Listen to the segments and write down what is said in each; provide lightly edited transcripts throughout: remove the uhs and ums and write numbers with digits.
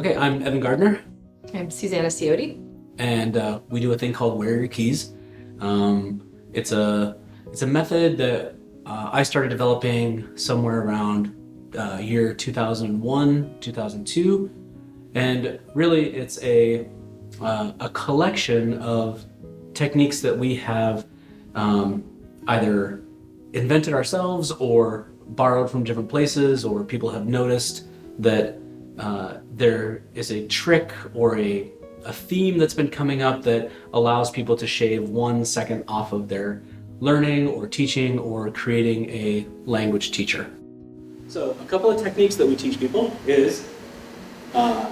Okay, I'm Evan Gardner. I'm Susanna Ciotti. And we do a thing called Where Are Your Keys? It's a method that I started developing somewhere around year 2001, 2002, and really it's a collection of techniques that we have either invented ourselves or borrowed from different places, or people have noticed that there is a trick or a theme that's been coming up that allows people to shave 1 second off of their learning or teaching or creating a language teacher. So a couple of techniques that we teach people is, I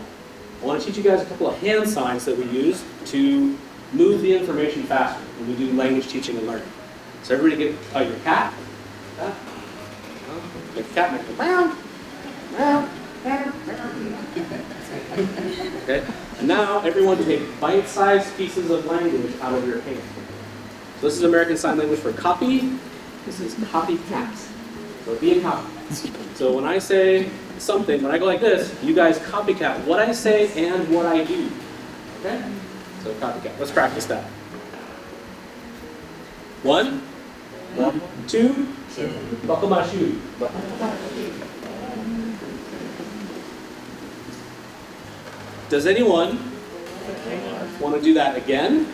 want to teach you guys a couple of hand signs that we use to move the information faster when we do language teaching and learning. So everybody get your cat. Make the cat make a meow, meow, meow, meow. Okay, and now everyone take bite-sized pieces of language out of your hand. So this is American Sign Language for copy. This is copycat. So be a copycat. So when I say something, when I go like this, you guys copycat what I say and what I do. Okay? So copycat. Let's practice that. 1, 2, buckle my shoe. Does anyone want to do that again?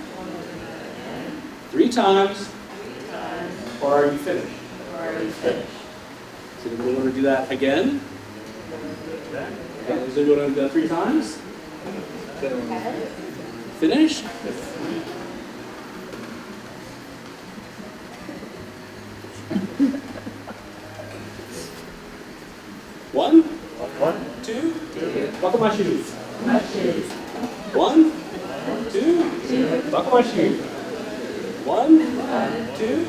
3 times? Or are you finished? So do we want to do that again? Okay. Does anyone want to do that 3 times? Finish? One, 2, buckle my shoes. 1, 2, buckle my shoe. 1, 2,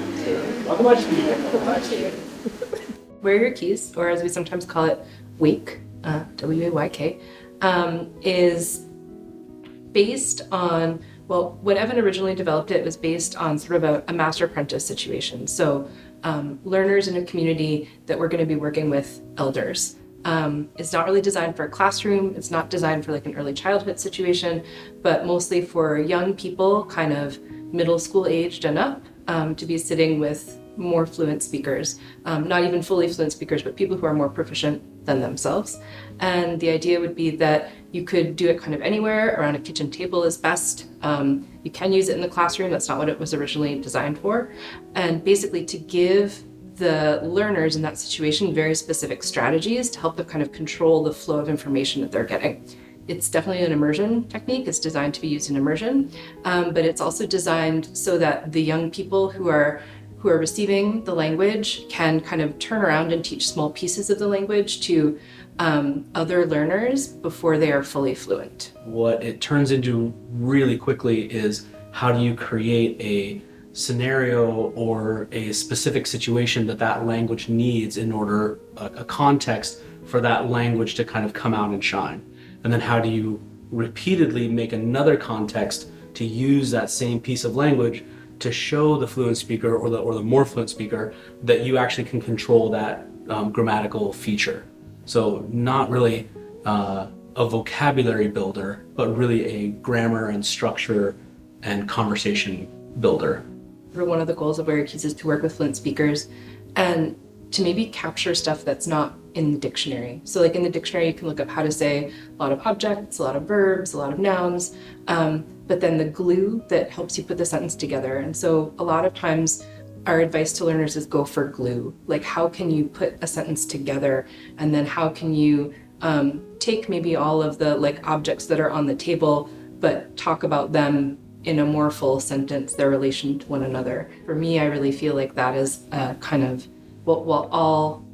buckle my shoe. Where Are Your Keys, or as we sometimes call it, WAYK, W-A-Y-K, is based on, well, when Evan originally developed it, was based on sort of a master-apprentice situation. So learners in a community that we're going to be working with elders. It's not really designed for a classroom. It's not designed for like an early childhood situation, but mostly for young people, kind of middle school aged and up, to be sitting with more fluent speakers, not even fully fluent speakers, but people who are more proficient than themselves. And the idea would be that you could do it kind of anywhere. Around a kitchen table is best. You can use it in the classroom. That's not what it was originally designed for. And basically to give the learners in that situation very specific strategies to help them kind of control the flow of information that they're getting. It's definitely an immersion technique. It's designed to be used in immersion, but it's also designed so that the young people who are receiving the language can kind of turn around and teach small pieces of the language to other learners before they are fully fluent. What it turns into really quickly is, how do you create a scenario or a specific situation that language needs in order, a context for that language to kind of come out and shine. And then how do you repeatedly make another context to use that same piece of language to show the fluent speaker or the more fluent speaker that you actually can control that grammatical feature. So not really a vocabulary builder, but really a grammar and structure and conversation builder. One of the goals of Where Your Keys is to work with fluent speakers and to maybe capture stuff that's not in the dictionary. So like in the dictionary, you can look up how to say a lot of objects, a lot of verbs, a lot of nouns, but then the glue that helps you put the sentence together. And so a lot of times our advice to learners is go for glue. Like, how can you put a sentence together? And then how can you take maybe all of the like objects that are on the table, but talk about them in a more full sentence, their relation to one another. For me, I really feel like that is kind of, well, all,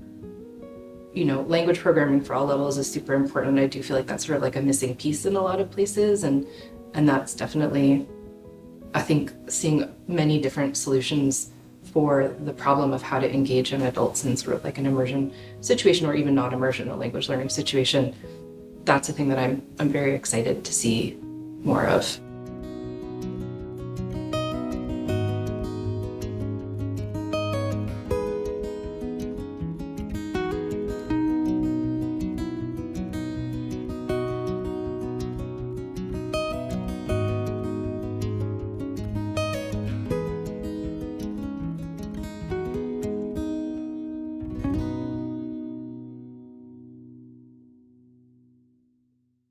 language programming for all levels is super important. I do feel like that's sort of like a missing piece in a lot of places. And that's definitely, I think, seeing many different solutions for the problem of how to engage young adults in sort of like an immersion situation, or even not immersion, a language learning situation. That's a thing that I'm very excited to see more of.